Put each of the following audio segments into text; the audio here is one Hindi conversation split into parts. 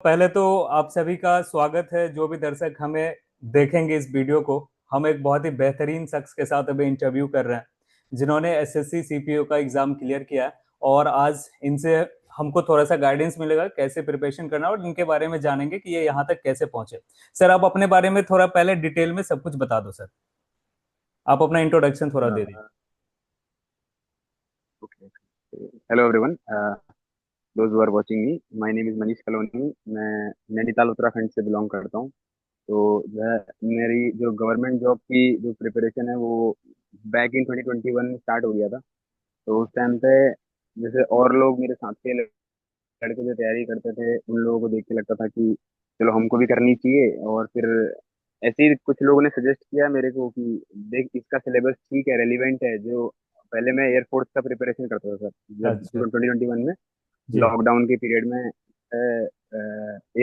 पहले तो आप सभी का स्वागत है। जो भी दर्शक हमें देखेंगे इस वीडियो को, हम एक बहुत ही बेहतरीन शख्स के साथ अभी इंटरव्यू कर रहे हैं जिन्होंने एसएससी सीपीओ का एग्जाम क्लियर किया है। और आज इनसे हमको थोड़ा सा गाइडेंस मिलेगा कैसे प्रिपरेशन करना, और इनके बारे में जानेंगे कि ये यहाँ तक कैसे पहुंचे। सर, आप अपने बारे में थोड़ा पहले डिटेल में सब कुछ बता दो सर। आप अपना इंट्रोडक्शन थोड़ा दे दीजिए। Okay. Hello everyone, those who are watching me. My name is Manish Kaloni. मैं नैनीताल उत्तराखंड से बिलोंग करता हूँ। तो मेरी जो गवर्नमेंट जॉब की जो प्रिपरेशन है वो बैक इन 2021 में स्टार्ट हो गया था। तो उस टाइम पे जैसे और लोग मेरे साथ के लड़के जो तैयारी करते थे उन लोगों को देख के लगता था कि चलो हमको भी करनी चाहिए। और फिर ऐसे ही कुछ लोगों ने सजेस्ट किया मेरे को कि देख इसका सिलेबस ठीक है, रेलिवेंट है। जो पहले मैं एयरफोर्स का प्रिपरेशन करता था सर, जब अच्छा। 2021 में जी। लॉकडाउन के पीरियड में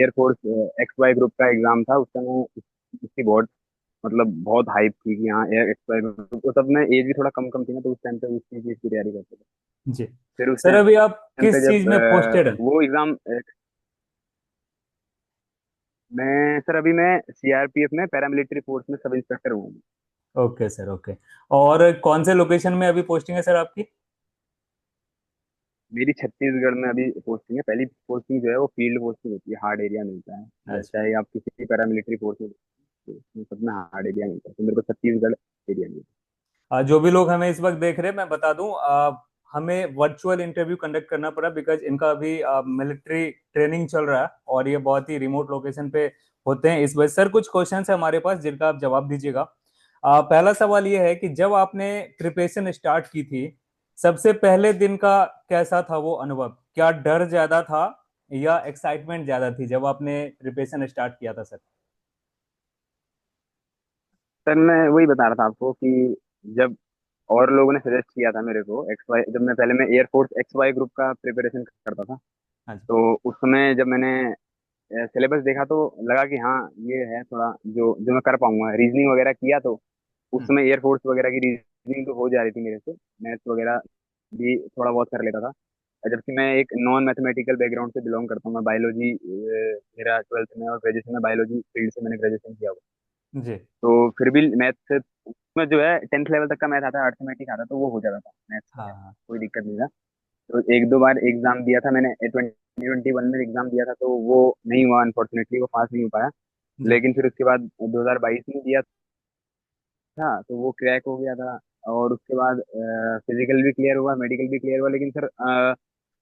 एयरफोर्स एक्स वाई ग्रुप का एग्जाम था। उस समय उसकी बहुत मतलब बहुत हाइप थी कि हाँ एयर एक्स वाई ग्रुप। तो तब मैं एज भी थोड़ा कम कम थी ना, तो उस टाइम पे उस चीज की तैयारी करते थे। जी। फिर उस सर, अभी आप टाइम पे किस चीज जब में पोस्टेड हैं? वो एग्जाम, मैं सर अभी मैं सीआरपीएफ में पैरामिलिट्री फोर्स में सब इंस्पेक्टर हूँ। Okay sir, okay. और कौन से लोकेशन में अभी पोस्टिंग है सर आपकी? मेरी छत्तीसगढ़ में अभी पोस्टिंग है। पहली पोस्टिंग जो है वो फील्ड पोस्टिंग होती है, हार्ड एरिया मिलता है। अच्छा। चाहे आप किसी भी पैरामिलिट्री फोर्स में, तो उसमें सब में हार्ड एरिया मिलता है। तो मेरे को छत्तीसगढ़ एरिया मिलता जो भी लोग हमें इस वक्त देख रहे हैं, मैं बता दूं, हमें वर्चुअल इंटरव्यू कंडक्ट करना पड़ा बिकॉज इनका अभी मिलिट्री ट्रेनिंग चल रहा है और ये बहुत ही रिमोट लोकेशन पे होते हैं। इस वजह सर कुछ क्वेश्चंस है हमारे पास जिनका आप जवाब दीजिएगा। पहला सवाल ये है कि जब आपने प्रिपरेशन स्टार्ट की थी, सबसे पहले दिन का कैसा था वो अनुभव? क्या डर ज्यादा था या एक्साइटमेंट ज्यादा थी जब आपने प्रिपरेशन स्टार्ट किया था सर? है। सर मैं वही बता रहा था आपको कि जब और लोगों ने सजेस्ट किया था मेरे को एक्स वाई, जब मैं पहले मैं एयरफोर्स एक्स वाई ग्रुप का प्रिपरेशन करता था। हाँ जी। तो उस समय जब मैंने सिलेबस देखा तो लगा कि हाँ ये है थोड़ा जो जो मैं कर पाऊंगा। रीजनिंग वगैरह किया तो उस हम्म। समय एयरफोर्स वगैरह की रीजनिंग तो हो जा रही थी मेरे से। मैथ्स वगैरह भी थोड़ा बहुत कर लेता था। जबकि मैं एक नॉन मैथमेटिकल बैकग्राउंड से बिलोंग करता हूँ। मैं बायोलॉजी, मेरा ट्वेल्थ में और ग्रेजुएशन में बायोलॉजी फील्ड से मैंने ग्रेजुएशन किया हुआ। जी। तो फिर भी मैथ से उसमें जो है 10th लेवल तक का मैथ आता है, अर्थमेटिक आता है, तो वो हो जाता था मैथ्स हाँ वगैरह। हाँ। कोई दिक्कत नहीं था। तो एक दो बार एग्जाम दिया था मैंने, 2021 में एग्जाम दिया था तो वो नहीं हुआ, अनफॉर्चुनेटली वो पास नहीं हो पाया। जी। लेकिन फिर उसके बाद 2022 में दिया था तो वो क्रैक हो गया था। और उसके बाद फिजिकल भी क्लियर हुआ, मेडिकल भी क्लियर हुआ। लेकिन सर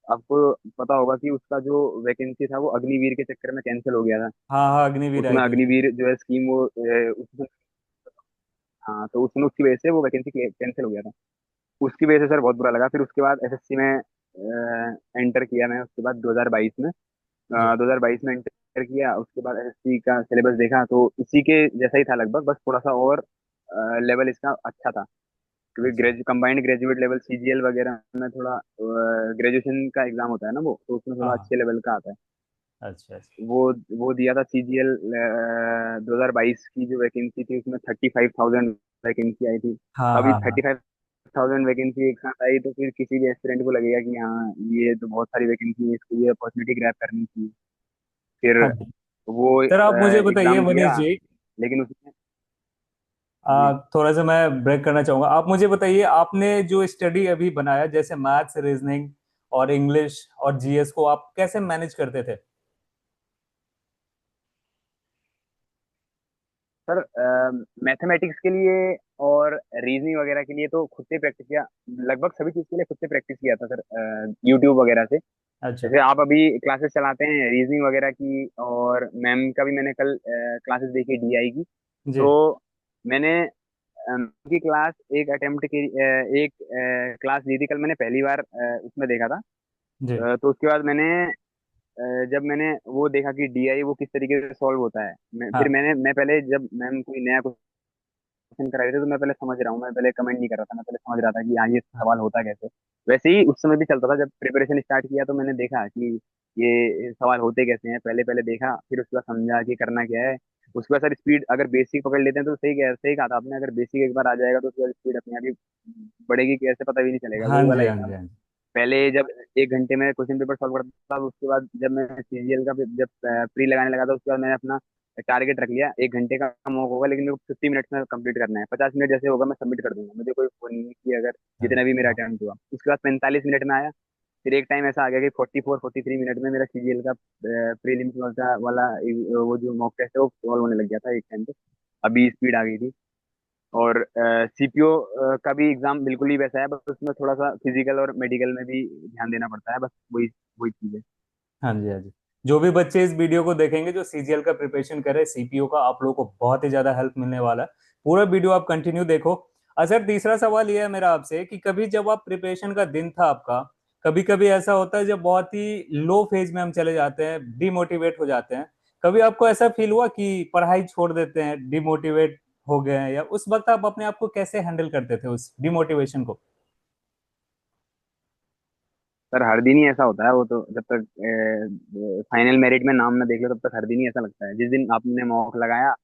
आपको पता होगा कि उसका जो वैकेंसी था वो अग्निवीर के चक्कर में कैंसिल हो गया था। हाँ हाँ, अग्निवीर आई उसमें थी उसमें। अग्निवीर जो है स्कीम वो उसमें, हाँ तो उसमें उसकी वजह से वो वैकेंसी कैंसिल हो गया था। उसकी वजह से सर बहुत बुरा लगा। फिर उसके बाद एसएससी में एंटर किया मैं उसके बाद 2022 में। जी। 2022 में एंटर किया। उसके बाद एसएससी का सिलेबस देखा तो इसी के जैसा ही था लगभग, बस थोड़ा सा और लेवल इसका अच्छा था। क्योंकि अच्छा। कंबाइंड ग्रेजुएट लेवल सीजीएल वगैरह में थोड़ा ग्रेजुएशन का एग्जाम होता है ना, वो तो उसमें हाँ थोड़ा हाँ। अच्छे लेवल का आता है। अच्छा अच्छा। वो वो दिया था सीजीएल 2022 की जो वैकेंसी थी उसमें 35,000 वैकेंसी आई थी। हाँ अभी हाँ हाँ। 35,000 वैकेंसी एक साथ आई तो फिर किसी भी एस्पिरेंट को लगेगा कि हाँ ये तो बहुत सारी वैकेंसी है, इसको ये अपॉर्चुनिटी ग्रैब करनी चाहिए। फिर हाँ जी। वो सर, आप मुझे बताइए एग्जाम मनीष दिया। जी, लेकिन उसमें जी थोड़ा सा मैं ब्रेक करना चाहूंगा। आप मुझे बताइए, आपने जो स्टडी अभी बनाया जैसे मैथ्स, रीजनिंग और इंग्लिश और जीएस को आप कैसे मैनेज करते थे? सर मैथमेटिक्स के लिए और रीजनिंग वगैरह के लिए तो खुद से प्रैक्टिस किया। लगभग सभी चीज के लिए खुद से प्रैक्टिस किया था सर, यूट्यूब वगैरह से। अच्छा। जैसे आप अभी क्लासेस चलाते हैं रीजनिंग वगैरह की, और मैम का भी मैंने कल क्लासेस देखी डीआई की। जी। तो मैंने की क्लास एक अटेम्प्ट की, एक क्लास ली थी कल मैंने पहली बार उसमें देखा था। जी। तो उसके बाद मैंने जब मैंने वो देखा कि डीआई वो किस तरीके से सॉल्व होता है, फिर हाँ मैं पहले जब मैम कोई नया क्वेश्चन करा रहे थे तो मैं पहले समझ रहा हूँ, मैं पहले कमेंट नहीं कर रहा था, मैं पहले समझ रहा था कि हाँ ये हाँ। सवाल होता कैसे। वैसे ही उस समय भी चलता था। जब प्रिपरेशन स्टार्ट किया तो मैंने देखा कि ये सवाल होते कैसे हैं, पहले पहले देखा, फिर उसके बाद समझा कि करना क्या है। उसके बाद सर स्पीड अगर बेसिक पकड़ लेते हैं तो सही कहा था आपने, अगर बेसिक एक बार आ जाएगा तो उसके बाद स्पीड अपने आप ही बढ़ेगी, कैसे पता भी नहीं चलेगा, हाँ वही वाला जी, हाँ हिसाब जी, है। हाँ जी। पहले जब 1 घंटे में क्वेश्चन पेपर सॉल्व करता था, उसके बाद जब मैं सीजीएल का जब प्री लगाने लगा था, उसके बाद मैंने अपना टारगेट रख लिया, 1 घंटे का मॉक होगा लेकिन मेरे को 50 मिनट्स में कंप्लीट करना है। 50 मिनट जैसे होगा मैं सबमिट कर दूंगा, मुझे कोई वो नहीं है कि अगर अरे जितना भी मेरा वाह। अटेम्प्ट हुआ। उसके बाद 45 मिनट में आया। फिर एक टाइम ऐसा आ गया कि 44-43 मिनट में मेरा सीजीएल का प्रीलिम्स वाला वो जो मॉक टेस्ट है वो सॉल्व होने लग गया था एक टाइम पे। अभी स्पीड आ गई थी। और सीपीओ का भी एग्जाम बिल्कुल ही वैसा है, बस उसमें थोड़ा सा फिजिकल और मेडिकल में भी ध्यान देना पड़ता है, बस वही वही चीज है। हाँ जी, हाँ जी। जो भी बच्चे इस वीडियो को देखेंगे जो सीजीएल का प्रिपरेशन करे सीपीओ का, आप लोगों को बहुत ही ज्यादा हेल्प मिलने वाला है। पूरा वीडियो आप कंटिन्यू देखो। सर तीसरा सवाल ये है मेरा आपसे कि कभी जब आप प्रिपरेशन का दिन था आपका, कभी कभी ऐसा होता है जब बहुत ही लो फेज में हम चले जाते हैं, डिमोटिवेट हो जाते हैं। कभी आपको ऐसा फील हुआ कि पढ़ाई छोड़ देते हैं, डिमोटिवेट हो गए हैं, या उस वक्त आप अपने आप को कैसे हैंडल करते थे उस डिमोटिवेशन को? सर हर दिन ही ऐसा होता है, वो तो जब तक फाइनल मेरिट में नाम ना देख लो तब तक हर दिन ही ऐसा लगता है। जिस दिन आपने मॉक लगाया,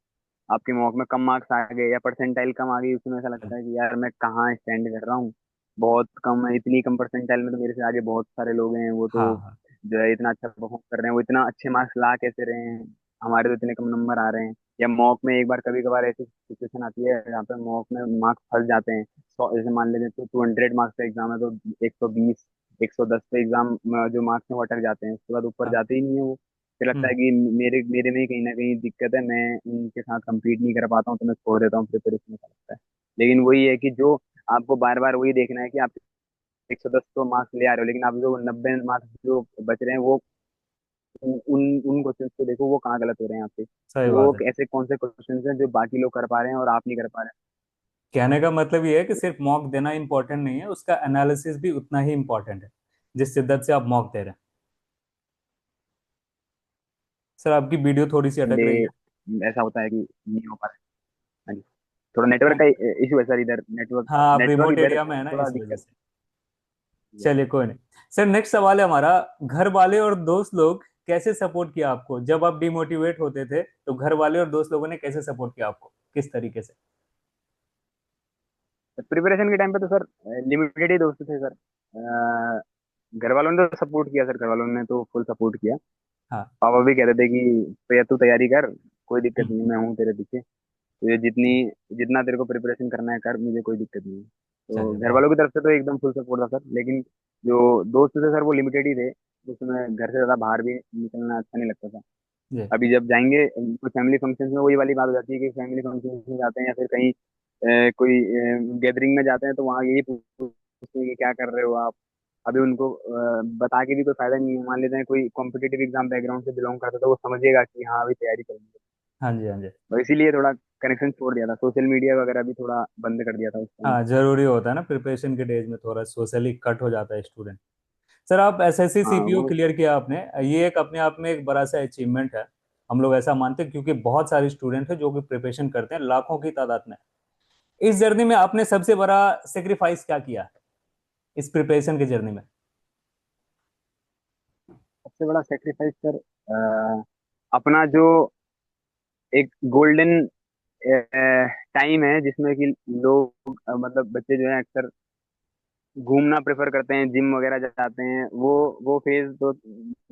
आपके मॉक में कम मार्क्स आ गए या परसेंटाइल कम आ गई, उसमें ऐसा लगता है कि यार मैं कहाँ स्टैंड कर रहा हूँ, बहुत कम है, इतनी कम परसेंटाइल में तो मेरे से आगे बहुत सारे लोग हैं, वो तो हाँ हाँ। जो है इतना अच्छा परफॉर्म कर रहे हैं, वो इतना अच्छे मार्क्स ला कैसे रहे हैं, हमारे तो इतने कम नंबर आ रहे हैं। या मॉक में एक बार कभी कभार ऐसी सिचुएशन आती है जहाँ पे मॉक में मार्क्स फंस जाते हैं। जैसे मान लीजिए तो 200 मार्क्स का एग्जाम है, तो 120 110 पे एग्जाम जो मार्क्स में वो अटक जाते हैं, उसके बाद ऊपर हाँ। जाते ही नहीं है वो। फिर लगता हम्म। है कि मेरे मेरे में ही कहीं ना कहीं दिक्कत है, मैं उनके साथ compete नहीं कर पाता हूँ, तो मैं छोड़ देता हूँ प्रिपरेशन, ऐसा लगता है। लेकिन वही है कि जो आपको बार बार वही देखना है कि आप 110 तो मार्क्स ले आ रहे हो, लेकिन आप जो 90 मार्क्स जो बच रहे हैं वो उन उन क्वेश्चंस को देखो, वो कहाँ गलत हो रहे हैं आपसे। सही वो बात है। ऐसे कौन से क्वेश्चंस हैं जो बाकी लोग कर पा रहे हैं और आप नहीं कर पा रहे कहने का मतलब ये है कि सिर्फ मॉक देना इंपॉर्टेंट नहीं है, उसका एनालिसिस भी उतना ही इंपॉर्टेंट है जिस शिद्दत से आप मॉक दे रहे हैं। सर आपकी वीडियो थोड़ी सी हैं। अटक रही है। ऐसा होता है कि नहीं हो पा रहा है। हाँ जी, थोड़ा नेटवर्क का इशू है सर, इधर नेटवर्क हाँ, आप नेटवर्क रिमोट इधर एरिया में है ना, थोड़ा इस वजह दिक्कत से। चलिए कोई नहीं। सर नेक्स्ट सवाल है हमारा, घर वाले और दोस्त लोग कैसे सपोर्ट किया आपको जब आप डिमोटिवेट होते थे, तो घर वाले और दोस्त लोगों ने कैसे सपोर्ट किया आपको, किस तरीके से? है। प्रिपरेशन के टाइम पे तो सर लिमिटेड ही दोस्त थे सर। घर वालों ने तो सपोर्ट किया सर, घर वालों ने तो फुल सपोर्ट किया। हाँ। पापा भी कहते थे कि भैया तू तैयारी कर, कोई दिक्कत हम्म। नहीं, मैं हूँ तेरे पीछे, तुझे जितनी जितना तेरे को प्रिपरेशन करना है कर, मुझे कोई दिक्कत नहीं है। तो चलिए घर बहुत। वालों की तरफ से तो एकदम फुल सपोर्ट था सर, लेकिन जो दोस्त थे सर वो लिमिटेड ही थे, उसमें घर से ज्यादा बाहर भी निकलना अच्छा नहीं लगता था। जी। अभी जब जाएंगे कोई फैमिली फंक्शन में, वही वाली बात हो जाती है कि फैमिली फंक्शन में जाते हैं या फिर कहीं कोई गैदरिंग में जाते हैं, तो वहाँ यही पूछते हैं कि क्या कर रहे हो आप। अभी उनको बता के भी कोई फायदा नहीं है। मान लेते हैं कोई कॉम्पिटेटिव एग्जाम बैकग्राउंड से बिलोंग करता है, तो वो समझेगा कि हाँ अभी तैयारी करेंगे। हाँ जी, हाँ जी। और इसीलिए थोड़ा कनेक्शन छोड़ दिया था, सोशल मीडिया वगैरह भी थोड़ा बंद कर दिया था उस टाइम। हाँ, जरूरी होता है ना, प्रिपरेशन के डेज में थोड़ा सोशली कट हो जाता है स्टूडेंट। सर आप एसएससी हाँ सीपीओ वो क्लियर किया आपने, ये एक अपने आप में एक बड़ा सा अचीवमेंट है। हम लोग ऐसा मानते हैं क्योंकि बहुत सारे स्टूडेंट हैं जो कि प्रिपरेशन करते हैं लाखों की तादाद में। इस जर्नी में आपने सबसे बड़ा सेक्रीफाइस क्या किया है इस प्रिपरेशन की जर्नी में? सबसे बड़ा सेक्रीफाइस सर अपना जो एक गोल्डन टाइम है जिसमें कि लोग मतलब बच्चे जो है अक्सर घूमना प्रेफर करते हैं, जिम वगैरह जाते हैं, वो फेज तो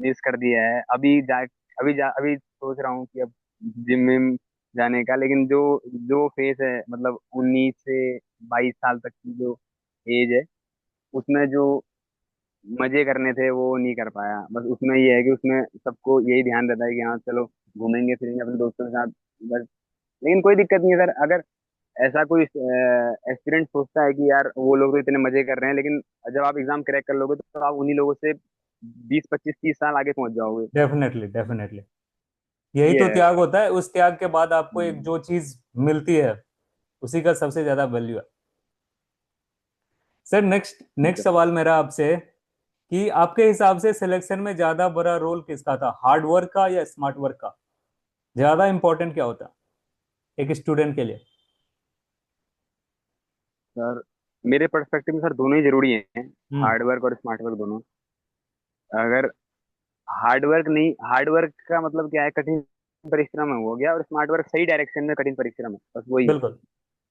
मिस कर दिया है। अभी सोच रहा हूँ कि अब जिम विम जाने का, लेकिन जो जो फेज है मतलब 19 से 22 साल तक की जो एज है, उसमें जो मजे करने थे वो नहीं कर पाया। बस उसमें ये है कि उसमें सबको यही ध्यान रहता है कि हाँ चलो घूमेंगे फिरेंगे अपने दोस्तों के साथ, बस। लेकिन कोई दिक्कत नहीं है सर, अगर ऐसा कोई एस्पिरेंट सोचता है कि यार वो लोग तो इतने मजे कर रहे हैं, लेकिन जब आप एग्जाम क्रैक कर लोगे तो आप उन्हीं लोगों से 20 25 30 साल आगे पहुंच जाओगे। Definitely, definitely. यही ये तो है। त्याग होता है, उस त्याग के बाद आपको एक हम्म, जो चीज मिलती है उसी का सबसे ज्यादा वैल्यू है। सर नेक्स्ट जी नेक्स्ट सर। सवाल मेरा आपसे कि आपके हिसाब से सिलेक्शन में ज्यादा बड़ा रोल किसका था, हार्ड वर्क का या स्मार्ट वर्क का? ज्यादा इंपॉर्टेंट क्या होता है एक स्टूडेंट के लिए? सर मेरे पर्सपेक्टिव में सर दोनों ही जरूरी हैं, हम्म। हार्ड वर्क और स्मार्ट वर्क दोनों। अगर हार्ड वर्क नहीं, हार्ड वर्क का मतलब क्या है, कठिन परिश्रम हो गया, और स्मार्ट वर्क सही डायरेक्शन में कठिन परिश्रम है, बस वही है। बिल्कुल।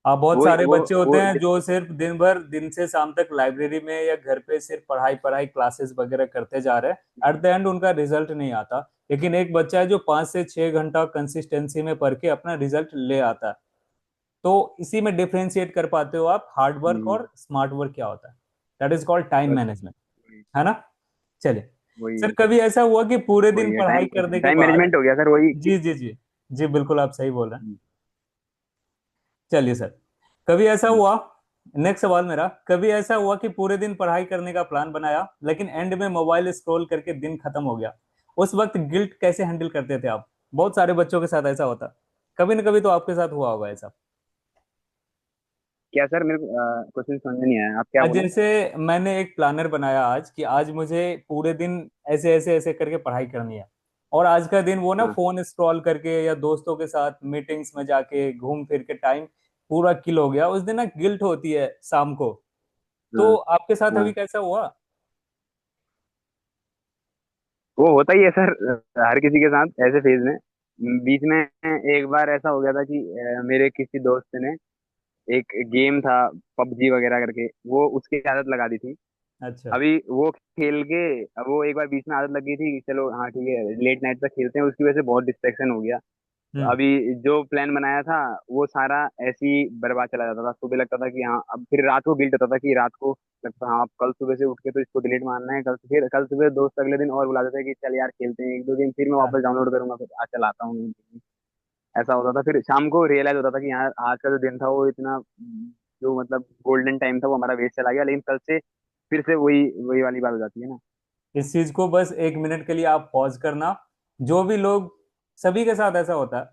बहुत वो सारे वो बच्चे होते वो हैं जो सिर्फ दिन भर दिन से शाम तक लाइब्रेरी में या घर पे सिर्फ पढ़ाई पढ़ाई क्लासेस वगैरह करते जा रहे हैं, एट द एंड उनका रिजल्ट नहीं आता। लेकिन एक बच्चा है जो 5 से 6 घंटा कंसिस्टेंसी में पढ़ के अपना रिजल्ट ले आता है। तो इसी में डिफरेंशिएट कर पाते हो आप हार्ड वर्क हम्म, और स्मार्ट वर्क क्या होता है। दैट इज कॉल्ड टाइम बस मैनेजमेंट, है ना। चलिए वही सर, कभी ऐसा हुआ कि पूरे दिन वही है, पढ़ाई टाइम करने के टाइम बाद। मैनेजमेंट हो गया सर, वही जी जी जी। जी बिल्कुल आप सही बोल रहे हैं। हम्म, चलिए सर, कभी ऐसा हम्म, हुआ, नेक्स्ट सवाल मेरा, कभी ऐसा हुआ कि पूरे दिन पढ़ाई करने का प्लान बनाया लेकिन एंड में मोबाइल स्क्रॉल करके दिन खत्म हो गया। उस वक्त गिल्ट कैसे हैंडल करते थे आप? बहुत सारे बच्चों के साथ ऐसा होता, कभी ना कभी तो आपके साथ हुआ होगा ऐसा। क्या सर, मेरे को क्वेश्चन समझ में नहीं आया, आप क्या आज बोले? जैसे मैंने एक प्लानर बनाया आज कि आज मुझे पूरे दिन ऐसे ऐसे ऐसे करके पढ़ाई करनी है, और आज का दिन वो ना हाँ, फोन स्क्रॉल करके या दोस्तों के साथ मीटिंग्स में जाके घूम फिर के टाइम पूरा किल हो गया, उस दिन ना गिल्ट होती है शाम को। तो हाँ, आपके साथ अभी हाँ, कैसा हुआ? वो होता ही है सर, हर किसी के साथ ऐसे फेज में। बीच में एक बार ऐसा हो गया था कि मेरे किसी दोस्त ने एक गेम था, पबजी वगैरह करके, वो उसकी आदत लगा दी थी। अच्छा। अभी वो खेल के, अब वो एक बार बीच में आदत लग गई थी कि चलो हाँ ठीक है लेट नाइट तक खेलते हैं, उसकी वजह से बहुत डिस्ट्रैक्शन हो गया। हम्म। अभी जो प्लान बनाया था वो सारा ऐसे ही बर्बाद चला जाता था। सुबह लगता था कि हाँ, अब फिर रात को गिल्ट होता था कि रात को लगता था हाँ अब कल सुबह से उठ के तो इसको डिलीट मारना है, कल फिर कल सुबह दोस्त अगले दिन और बुला देते हैं कि चल यार खेलते हैं एक दो दिन, फिर मैं हाँ। वापस डाउनलोड करूंगा, फिर आज चलाता हूँ। ऐसा होता था, फिर शाम को रियलाइज होता था कि यार आज का जो दिन था वो इतना, जो मतलब गोल्डन टाइम था वो हमारा वेस्ट चला गया। लेकिन कल से फिर से वही वही वाली बात हो जाती है ना। इस चीज को बस 1 मिनट के लिए आप पॉज करना। जो भी लोग, सभी के साथ ऐसा होता है।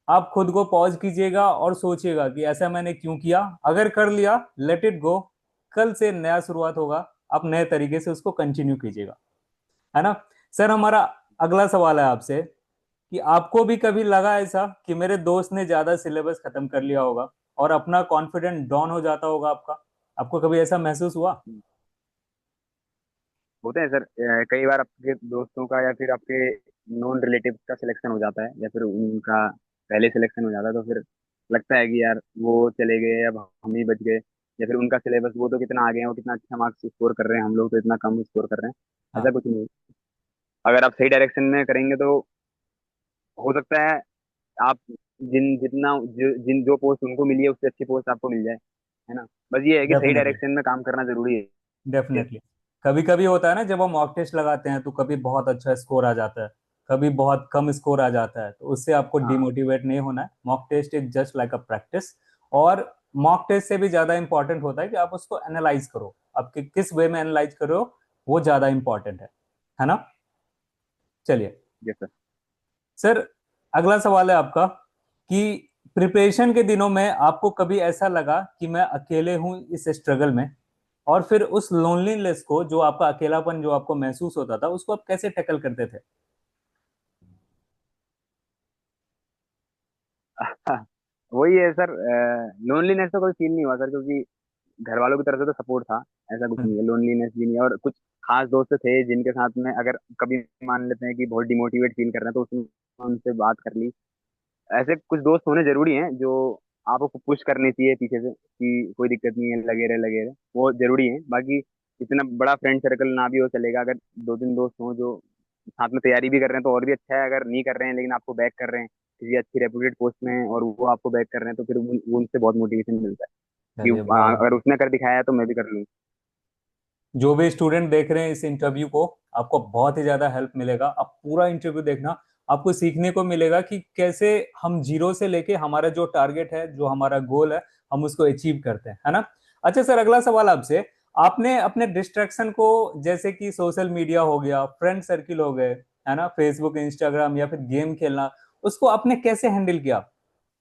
आप खुद को पॉज कीजिएगा और सोचिएगा कि ऐसा मैंने क्यों किया। अगर कर लिया, लेट इट गो। कल से नया शुरुआत होगा, आप नए तरीके से उसको कंटिन्यू कीजिएगा, है ना। सर, हमारा अगला सवाल है आपसे कि आपको भी कभी लगा ऐसा कि मेरे दोस्त ने ज्यादा सिलेबस खत्म कर लिया होगा और अपना कॉन्फिडेंस डाउन हो जाता होगा आपका? आपको कभी ऐसा महसूस हुआ? होते हैं सर, कई बार आपके दोस्तों का या फिर आपके नॉन रिलेटिव का सिलेक्शन हो जाता है, या फिर उनका पहले सिलेक्शन हो जाता है, तो फिर लगता है कि यार वो चले गए, अब हम ही बच गए। या फिर उनका सिलेबस, वो तो कितना आगे हैं, वो कितना अच्छा मार्क्स स्कोर कर रहे हैं, हम लोग तो इतना कम स्कोर कर रहे हैं। ऐसा हाँ। कुछ नहीं। अगर आप सही डायरेक्शन में करेंगे तो हो सकता है आप जिन जो पोस्ट उनको मिली है उससे अच्छी पोस्ट आपको मिल जाए, है ना। बस ये है कि सही डेफिनेटली। डायरेक्शन में काम करना जरूरी है। डेफिनेटली। कभी कभी होता है ना, जब हम मॉक टेस्ट लगाते हैं तो कभी बहुत अच्छा स्कोर आ जाता है, कभी बहुत कम स्कोर आ जाता है, तो उससे आपको हाँ, डिमोटिवेट नहीं होना है। Mock test is just like a practice. और मॉक टेस्ट से भी ज्यादा इंपॉर्टेंट होता है कि आप उसको एनालाइज करो, आपके किस वे में एनालाइज करो, वो ज्यादा इंपॉर्टेंट है ना। चलिए यस सर, अगला सवाल है आपका कि प्रिपरेशन के दिनों में आपको कभी ऐसा लगा कि मैं अकेले हूं इस स्ट्रगल में, और फिर उस लोनलीनेस को, जो आपका अकेलापन जो आपको महसूस होता था, उसको आप कैसे टैकल करते थे? सर। वही है सर, लोनलीनेस तो कोई फील नहीं हुआ सर, क्योंकि घर वालों की तरफ से तो सपोर्ट था। ऐसा कुछ हम्म। नहीं है, लोनलीनेस भी नहीं है। और कुछ खास दोस्त थे जिनके साथ में अगर कभी मान लेते हैं कि बहुत डिमोटिवेट फील कर रहे हैं तो उसमें उनसे बात कर ली। ऐसे कुछ दोस्त होने जरूरी हैं जो आपको पुश करने चाहिए पीछे से कि कोई दिक्कत नहीं है, लगे रहे, वो जरूरी है। बाकी इतना बड़ा फ्रेंड सर्कल ना भी हो चलेगा, अगर दो तीन दोस्त हों जो साथ में तैयारी भी कर रहे हैं तो और भी अच्छा है। अगर नहीं कर रहे हैं लेकिन आपको बैक कर रहे हैं किसी अच्छी रेपुटेड पोस्ट में हैं, और वो आपको बैक कर रहे हैं, तो फिर वो उनसे बहुत मोटिवेशन मिलता है कि अरे वाह। अगर उसने कर दिखाया है तो मैं भी कर लूँ। जो भी स्टूडेंट देख रहे हैं इस इंटरव्यू को, आपको बहुत ही ज्यादा हेल्प मिलेगा। आप पूरा इंटरव्यू देखना, आपको सीखने को मिलेगा कि कैसे हम जीरो से लेके हमारा जो टारगेट है, जो हमारा गोल है, हम उसको अचीव करते हैं, है ना। अच्छा सर, अगला सवाल आपसे, आपने अपने डिस्ट्रैक्शन को, जैसे कि सोशल मीडिया हो गया, फ्रेंड सर्किल हो गए, है ना, फेसबुक इंस्टाग्राम या फिर गेम खेलना, उसको आपने कैसे हैंडल किया?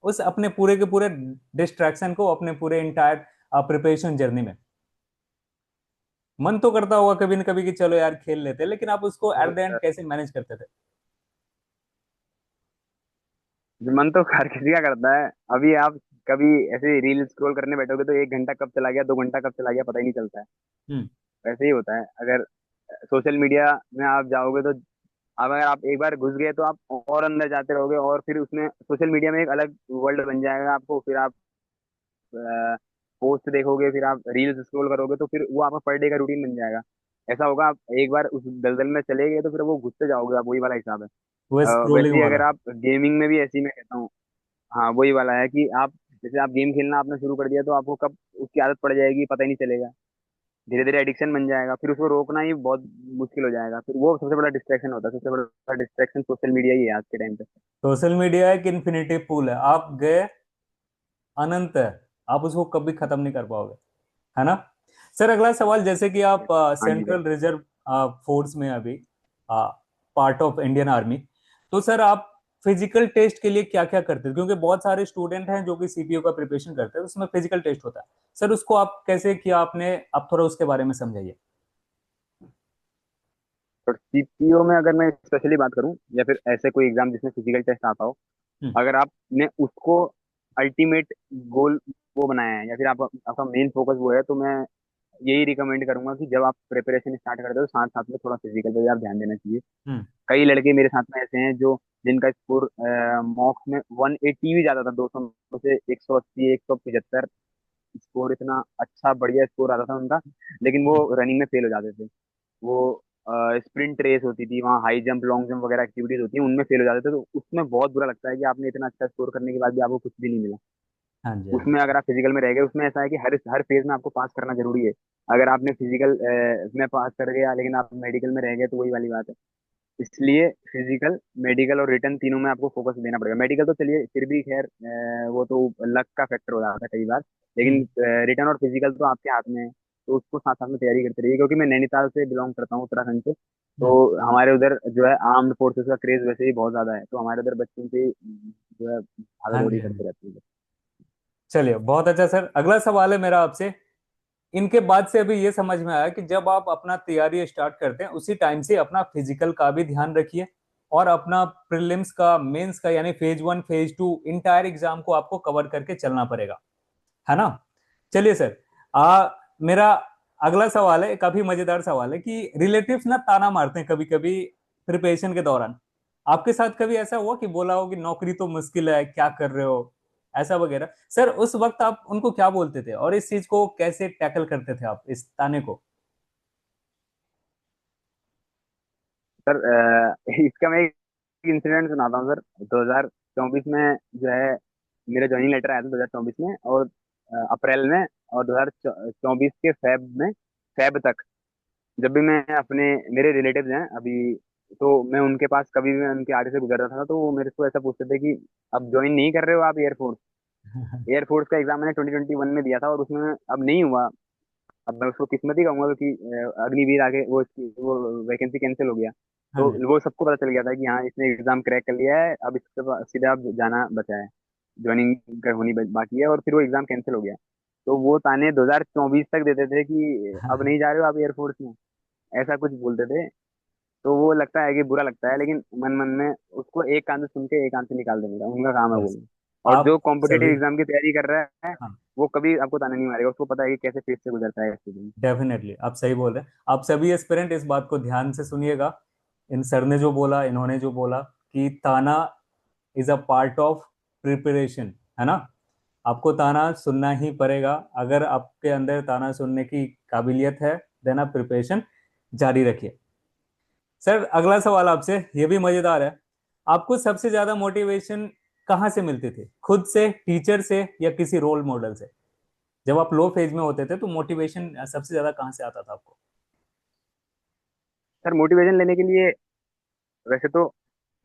उस अपने पूरे के पूरे डिस्ट्रैक्शन को, अपने पूरे इंटायर प्रिपरेशन जर्नी में। मन तो करता होगा कभी न कभी कि चलो यार खेल लेते, लेकिन आप उसको एट द एंड कैसे मैनेज करते थे? मन तो हर किसी का करता है। अभी आप कभी ऐसे रील स्क्रॉल करने बैठोगे तो 1 घंटा कब चला गया, 2 घंटा कब चला गया, पता ही नहीं चलता है। हम्म। वैसे ही होता है। अगर सोशल मीडिया में आप जाओगे तो, अब अगर आप एक बार घुस गए तो आप और अंदर जाते रहोगे, और फिर उसमें सोशल मीडिया में एक अलग वर्ल्ड बन जाएगा आपको। फिर आप पोस्ट देखोगे, फिर आप रील्स स्क्रॉल करोगे, तो फिर वो आपका पर डे का रूटीन बन जाएगा। ऐसा होगा, आप एक बार उस दलदल में चले गए तो फिर वो घुसते जाओगे आप, वही वाला हिसाब है। वो वैसे स्क्रोलिंग ही अगर वाला। आप गेमिंग में भी, ऐसे ही मैं कहता हूँ, हाँ वही वाला है कि आप जैसे आप गेम खेलना आपने शुरू कर दिया तो आपको कब उसकी आदत पड़ जाएगी पता ही नहीं चलेगा। धीरे धीरे एडिक्शन बन जाएगा, फिर उसको रोकना ही बहुत मुश्किल हो जाएगा। फिर वो सबसे बड़ा डिस्ट्रैक्शन होता है, सबसे बड़ा डिस्ट्रैक्शन सोशल मीडिया ही है आज के टाइम पे। सोशल मीडिया एक इन्फिनिटी पूल है, आप गए अनंत है, आप उसको कभी खत्म नहीं कर पाओगे, है ना। सर अगला सवाल, जैसे कि आप हाँ जी भाई। सेंट्रल रिजर्व फोर्स में अभी पार्ट ऑफ इंडियन आर्मी, तो सर आप फिजिकल टेस्ट के लिए क्या क्या करते हैं, क्योंकि बहुत सारे स्टूडेंट हैं जो कि सीपीओ का प्रिपरेशन करते हैं, उसमें फिजिकल टेस्ट होता है। सर उसको आप कैसे किया आपने, आप थोड़ा उसके बारे में समझाइए। और सीपीओ में अगर मैं स्पेशली बात करूं, या फिर ऐसे कोई एग्जाम जिसमें फिजिकल टेस्ट आता हो, हम्म। अगर आपने उसको अल्टीमेट गोल वो बनाया है, या फिर आपका मेन फोकस वो है, तो मैं यही रिकमेंड करूंगा कि जब आप प्रिपरेशन स्टार्ट करते हो, साथ साथ में थोड़ा फिजिकल पे भी आप ध्यान देना चाहिए। हम्म। कई लड़के मेरे साथ में ऐसे हैं जो जिनका स्कोर मॉक्स में 180 भी जाता था, 200 में से 180, 175 स्कोर, इतना अच्छा बढ़िया स्कोर आता था उनका, लेकिन वो हम्म। रनिंग में फेल हो जाते थे। वो स्प्रिंट रेस होती थी, वहाँ हाई जंप लॉन्ग जंप वगैरह एक्टिविटीज होती है, उनमें फेल हो जाते थे। तो उसमें बहुत बुरा लगता है कि आपने इतना अच्छा स्कोर करने के बाद भी आपको कुछ भी नहीं मिला। हाँ जी, हाँ जी। उसमें अगर आप फिजिकल में रह गए, उसमें ऐसा है कि हर हर फेज में आपको पास करना जरूरी है। अगर आपने फिजिकल में पास कर गया लेकिन आप मेडिकल में रह गए, तो वही वाली बात है। इसलिए फिजिकल, मेडिकल और रिटर्न तीनों में आपको फोकस देना पड़ेगा। मेडिकल तो चलिए फिर भी खैर, वो तो लक का फैक्टर हो जाता है कई बार, लेकिन हम्म। रिटर्न और फिजिकल तो आपके हाथ में है। तो उसको साथ साथ में तैयारी करते रहिए, क्योंकि मैं नैनीताल से बिलोंग करता हूँ, उत्तराखंड से। तो हम्म। हमारे उधर जो है आर्म्ड फोर्सेस का क्रेज वैसे ही बहुत ज्यादा है, तो हमारे उधर बच्चों की जो है भागा हाँ जी, दौड़ी हाँ जी। करते रहते हैं। चलिए बहुत अच्छा सर, अगला सवाल है मेरा आपसे। इनके बाद से अभी ये समझ में आया कि जब आप अपना तैयारी स्टार्ट करते हैं उसी टाइम से अपना फिजिकल का भी ध्यान रखिए, और अपना प्रीलिम्स का, मेंस का, यानी फेज 1 फेज 2 इंटायर एग्जाम को आपको कवर करके चलना पड़ेगा, है ना। चलिए सर, मेरा अगला सवाल है, काफी मजेदार सवाल है कि रिलेटिव्स ना ताना मारते हैं कभी कभी प्रिपरेशन के दौरान। आपके साथ कभी ऐसा हुआ कि बोला हो कि नौकरी तो मुश्किल है, क्या कर रहे हो, ऐसा वगैरह। सर उस वक्त आप उनको क्या बोलते थे और इस चीज को कैसे टैकल करते थे आप, इस ताने को। सर इसका मैं एक इंसिडेंट सुनाता हूँ सर। 2024 में जो है मेरा ज्वाइनिंग लेटर आया था 2024 में, और अप्रैल में, और 2024 के फेब तक जब भी मैं अपने, मेरे रिलेटिव्स हैं अभी, तो मैं उनके पास कभी भी मैं उनके आगे से गुजर रहा था, तो वो मेरे को ऐसा पूछते थे कि अब ज्वाइन नहीं कर रहे हो आप एयरफोर्स। एयरफोर्स का एग्जाम मैंने 2021 में दिया था, और उसमें अब नहीं हुआ। अब मैं उसको किस्मत ही कहूंगा, क्योंकि अग्निवीर आगे वो वैकेंसी कैंसिल हो गया। हाँ तो जी। वो सबको पता चल गया था कि हाँ इसने एग्जाम क्रैक कर लिया है, अब इसके सीधा अब जाना बचा है, ज्वाइनिंग होनी बाकी है, और फिर वो एग्जाम कैंसिल हो गया। तो वो ताने 2024 तक देते थे कि अब नहीं जा रहे हो आप एयरफोर्स में, ऐसा कुछ बोलते थे। तो वो लगता है कि बुरा लगता है, लेकिन मन मन में उसको एक कान से सुन के एक कान से निकाल देने का उनका काम है बस बोलना। और जो आप कॉम्पिटेटिव सभी, एग्जाम की तैयारी कर रहा है, हाँ, वो कभी आपको ताना नहीं मारेगा, उसको पता है कि कैसे फेस से गुजरता है स्टूडेंट। डेफिनेटली आप सही बोल रहे हैं। आप सभी एस्पिरेंट इस बात को ध्यान से सुनिएगा, इन सर ने जो बोला, इन्होंने जो बोला कि ताना is a part of preparation, है ना। आपको ताना सुनना ही पड़ेगा। अगर आपके अंदर ताना सुनने की काबिलियत है, देन आप प्रिपरेशन जारी रखिए। सर अगला सवाल आपसे, ये भी मजेदार है। आपको सबसे ज्यादा मोटिवेशन कहाँ से मिलती थी, खुद से, टीचर से, या किसी रोल मॉडल से। जब आप लो फेज में होते थे तो मोटिवेशन सबसे ज्यादा कहाँ से आता था आपको। सर मोटिवेशन लेने के लिए वैसे तो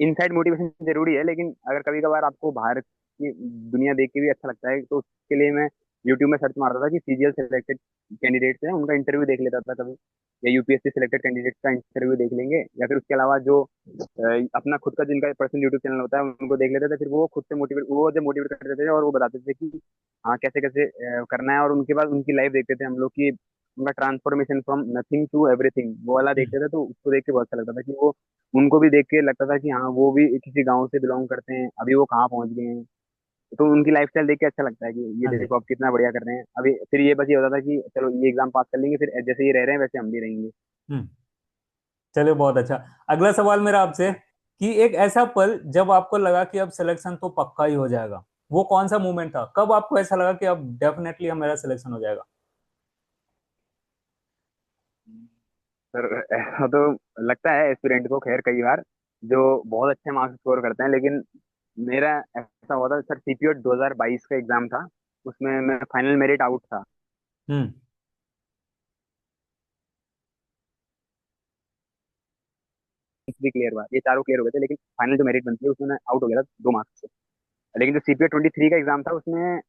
इनसाइड मोटिवेशन जरूरी है, लेकिन अगर कभी कभार आपको बाहर की दुनिया देख के भी अच्छा लगता है, तो उसके लिए मैं यूट्यूब में सर्च मारता था कि सीजीएल सेलेक्टेड कैंडिडेट्स हैं उनका इंटरव्यू देख लेता था कभी, या यूपीएससी सिलेक्टेड कैंडिडेट्स का इंटरव्यू देख लेंगे, या फिर उसके अलावा जो अपना खुद का जिनका पर्सनल यूट्यूब चैनल होता है उनको देख लेते थे। फिर वो खुद से मोटिवेट, वो जब मोटिवेट करते थे और वो बताते थे कि हाँ कैसे कैसे करना है, और उनके बाद उनकी लाइफ देखते थे हम लोग कि उनका transformation from nothing to everything, वो वाला हम्म। देखते थे। तो उसको देख के बहुत अच्छा लगता था कि वो, उनको भी देख के लगता था कि हाँ वो भी किसी गांव से बिलोंग करते हैं, अभी वो कहाँ पहुंच गए हैं। तो उनकी लाइफस्टाइल देख के अच्छा लगता है कि ये हाँ जी। देखो अब कितना बढ़िया कर रहे हैं अभी। फिर ये बस ये होता था कि चलो ये एग्जाम पास कर लेंगे, फिर जैसे ये रह रहे हैं वैसे हम भी रहेंगे। हम्म। चलिए बहुत अच्छा। अगला सवाल मेरा आपसे कि एक ऐसा पल जब आपको लगा कि अब सिलेक्शन तो पक्का ही हो जाएगा, वो कौन सा मोमेंट था, कब आपको ऐसा लगा कि अब डेफिनेटली मेरा सिलेक्शन हो जाएगा? सर ऐसा तो लगता है एस्पिरेंट को, खैर कई बार, जो बहुत अच्छे मार्क्स स्कोर करते हैं, लेकिन मेरा ऐसा हुआ था सर, सीपीओ 2022 का एग्जाम था, उसमें मैं फाइनल मेरिट आउट था। हम्म। भी क्लियर हुआ, ये चारों क्लियर हो गए थे, लेकिन फाइनल जो मेरिट बनती है उसमें मैं आउट हो गया था 2 मार्क्स से। लेकिन जो सीपीओ 23 का एग्जाम था, उसमें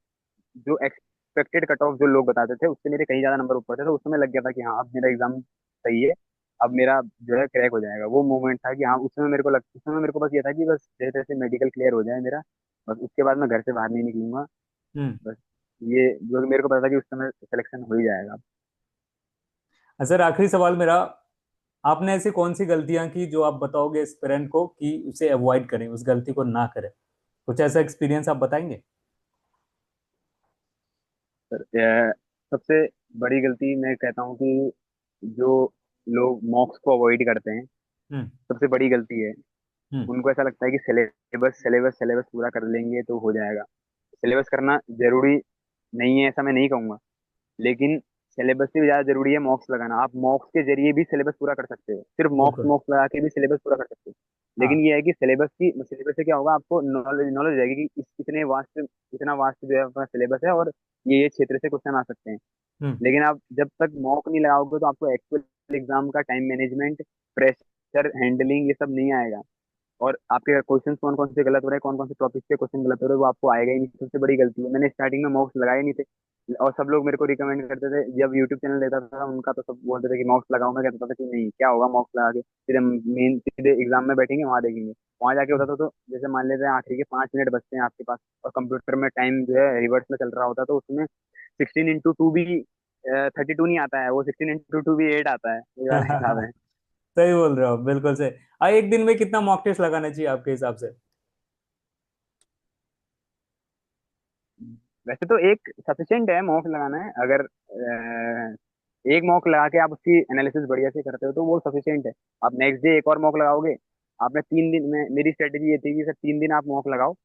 जो एक्सपेक्टेड कट ऑफ जो लोग बताते थे उससे मेरे कहीं ज्यादा नंबर ऊपर थे, तो उसमें लग गया था कि हाँ अब मेरा एग्जाम सही है, अब मेरा जो है क्रैक हो जाएगा। वो मोमेंट था कि हाँ, उसमें मेरे को बस ये था कि बस जैसे तैसे मेडिकल क्लियर हो जाए मेरा, बस उसके बाद मैं घर से बाहर नहीं निकलूंगा। हम्म। बस ये जो मेरे को पता था कि उस समय सिलेक्शन हो ही जाएगा। सर आखिरी सवाल मेरा, आपने ऐसी कौन सी गलतियां की जो आप बताओगे इस पेरेंट को कि उसे अवॉइड करें, उस गलती को ना करें? कुछ ऐसा एक्सपीरियंस आप बताएंगे? सर सबसे बड़ी गलती मैं कहता हूँ कि जो लोग मॉक्स को अवॉइड करते हैं, हम्म। सबसे बड़ी गलती है। हम्म। उनको ऐसा लगता है कि सिलेबस सिलेबस सिलेबस पूरा कर लेंगे तो हो जाएगा। सिलेबस करना जरूरी नहीं है ऐसा मैं नहीं कहूंगा, लेकिन सिलेबस से भी ज्यादा जरूरी है मॉक्स लगाना। आप मॉक्स के जरिए भी सिलेबस पूरा कर सकते हो, सिर्फ मॉक्स बिल्कुल। मॉक्स लगा के भी सिलेबस पूरा कर सकते हो। लेकिन हाँ। ये है कि सिलेबस से क्या होगा, आपको नॉलेज नॉलेज हो जाएगी कि इतना वास्ट जो है अपना सिलेबस है, और ये क्षेत्र से क्वेश्चन आ सकते हैं। हम्म। लेकिन आप जब तक मॉक नहीं लगाओगे तो आपको एक्चुअल एग्जाम का टाइम मैनेजमेंट, प्रेशर हैंडलिंग, ये सब नहीं आएगा। और आपके क्वेश्चन कौन कौन से गलत हो रहे हैं, कौन कौन से टॉपिक पे क्वेश्चन गलत हो रहे हैं, वो आपको आएगा ही नहीं। सबसे बड़ी गलती है, मैंने स्टार्टिंग में मॉक्स लगाए नहीं थे, और सब लोग मेरे को रिकमेंड करते थे। जब यूट्यूब चैनल देता था उनका, तो सब बोलते थे कि मॉक्स लगाओ। मैं कहता था कि नहीं, क्या होगा मॉक्स लगा के, सीधे एग्जाम में बैठेंगे, वहां देखेंगे। वहां जाके होता था तो जैसे मान लेते हैं आखिरी के 5 मिनट बचते हैं आपके पास, और कंप्यूटर में टाइम जो है रिवर्स में चल रहा होता है, तो उसमें 16x2 भी 32 नहीं आता है, वो 16x2 भी 8 आता है, ये वाला हिसाब है। सही बोल रहे हो, बिल्कुल सही। एक दिन में कितना मॉक टेस्ट लगाना चाहिए आपके हिसाब से? वैसे तो एक सफिशिएंट है मॉक लगाना है, अगर एक मॉक लगा के आप उसकी एनालिसिस बढ़िया से करते हो तो वो सफिशिएंट है। आप नेक्स्ट डे एक और मॉक लगाओगे। आपने 3 दिन में, मेरी स्ट्रेटेजी ये थी कि सर 3 दिन आप मॉक लगाओ,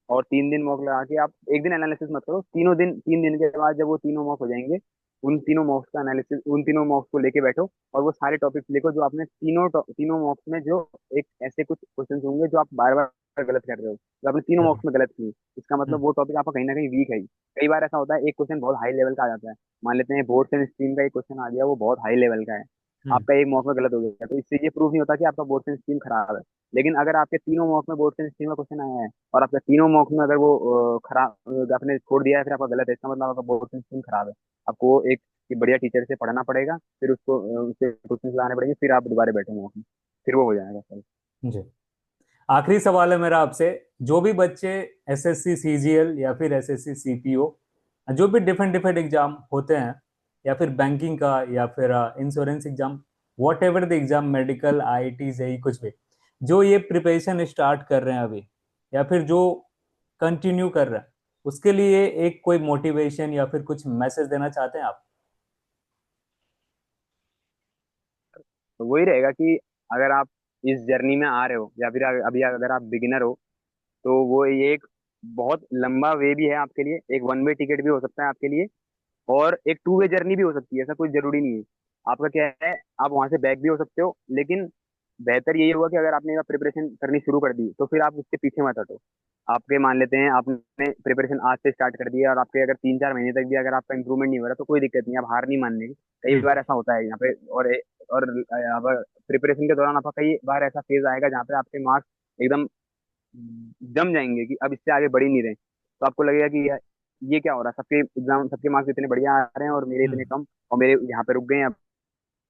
और 3 दिन मॉक लगा के आप एक दिन एनालिसिस मत करो। 3 दिन के बाद जब वो तीनों मॉक हो जाएंगे, उन तीनों मॉक्स को लेके बैठो, और वो सारे टॉपिक्स लिखो जो आपने तीनों मॉक्स में, जो एक ऐसे कुछ क्वेश्चन होंगे जो आप बार बार गलत कर रहे हो, जो आपने तीनों हम्म। मॉक्स में गलत किए। इसका मतलब वो टॉपिक आपका कहीं ना कहीं वीक है। कई बार ऐसा होता है एक क्वेश्चन बहुत हाई लेवल का आ जाता है, मान लेते हैं बोर्ड एंड स्ट्रीम का एक क्वेश्चन आ गया, वो बहुत हाई लेवल का है, हम्म। आपका एक मॉक में गलत हो गया, तो इससे ये प्रूव नहीं होता कि आपका बोर्ड एंड स्ट्रीम खराब है। लेकिन अगर आपके तीनों मॉक में बोर्ड एंड स्ट्रीम का क्वेश्चन आया है, और आपके तीनों मॉक में अगर वो खराब, आपने छोड़ दिया है, फिर आपका गलत है, इसका मतलब आपका बोर्ड एंड स्ट्रीम खराब है। आपको एक कि बढ़िया टीचर से पढ़ना पड़ेगा, फिर उसको उससे क्वेश्चन लाने पड़ेंगे, फिर आप दोबारा बैठे मॉक में, फिर वो हो जाएगा सर। जी। आखिरी सवाल है मेरा आपसे, जो भी बच्चे एसएससी सीजीएल या फिर एसएससी सीपीओ, जो भी डिफरेंट डिफरेंट एग्जाम होते हैं, या फिर बैंकिंग का या फिर insurance exam, whatever the exam, medical, IIT, JEE, कुछ भी, जो ये प्रिपरेशन स्टार्ट कर रहे हैं अभी, या फिर जो कंटिन्यू कर रहे हैं, उसके लिए एक कोई मोटिवेशन या फिर कुछ मैसेज देना चाहते हैं आप? तो वही रहेगा कि अगर आप इस जर्नी में आ रहे हो, या फिर अभी अगर आप बिगिनर हो, तो वो ये एक बहुत लंबा वे भी है आपके लिए, एक वन वे टिकट भी हो सकता है आपके लिए, और एक टू वे जर्नी भी हो सकती है, ऐसा कुछ जरूरी नहीं है। आपका क्या है, आप वहां से बैक भी हो सकते हो, लेकिन बेहतर यही होगा कि अगर आपने प्रिपरेशन करनी शुरू कर दी तो फिर आप उसके पीछे मत हटो। आपके मान लेते हैं आपने प्रिपरेशन आज से स्टार्ट कर दिया, और आपके अगर 3-4 महीने तक भी अगर आपका इंप्रूवमेंट नहीं हो रहा, तो कोई दिक्कत नहीं, आप हार नहीं मानने की। कई हम्म। बार ऐसा होता है यहाँ पे, और प्रिपरेशन के दौरान आपका कई बार ऐसा फेज आएगा जहाँ पे आपके मार्क्स एकदम जम जाएंगे कि अब इससे आगे बढ़ ही नहीं रहे, तो आपको लगेगा कि ये क्या हो रहा है, सबके मार्क्स इतने बढ़िया आ रहे हैं और मेरे इतने हम्म। कम, और मेरे यहाँ पे रुक गए हैं, अब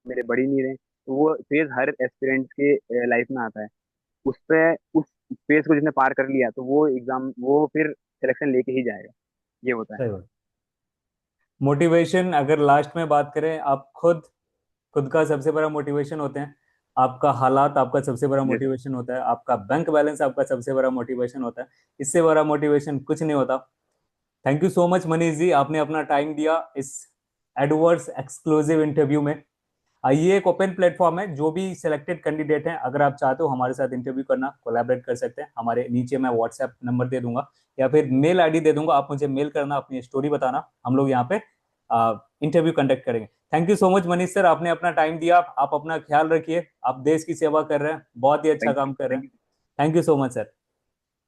मेरे बढ़ ही नहीं रहे। तो वो फेज हर एस्पिरेंट के लाइफ में आता है। उस फेज को जिसने पार कर लिया, तो वो फिर सिलेक्शन लेके ही जाएगा, ये होता है। सही बात। मोटिवेशन अगर लास्ट में बात करें, आप खुद खुद का सबसे बड़ा मोटिवेशन होते हैं, आपका हालात आपका सबसे बड़ा ये सर। मोटिवेशन होता है, आपका बैंक बैलेंस आपका सबसे बड़ा मोटिवेशन होता है। इससे बड़ा मोटिवेशन कुछ नहीं होता। Thank you so much Manish ji, आपने अपना टाइम दिया इस एडवर्ड्स एक्सक्लूसिव इंटरव्यू में। ये एक ओपन प्लेटफॉर्म है, जो भी सिलेक्टेड कैंडिडेट हैं, अगर आप चाहते हो हमारे साथ इंटरव्यू करना, कोलैबोरेट कर सकते हैं। हमारे नीचे मैं व्हाट्सएप नंबर दे दूंगा या फिर मेल आईडी दे दूंगा, आप मुझे मेल करना, अपनी स्टोरी बताना, हम लोग यहाँ पे इंटरव्यू कंडक्ट करेंगे। Thank you so much Manish sir, आपने अपना टाइम दिया। आप अपना ख्याल रखिए, आप देश की सेवा कर रहे हैं, बहुत ही अच्छा थैंक काम कर रहे हैं। Thank you so much sir.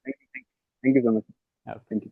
Thank you so much. Thank you.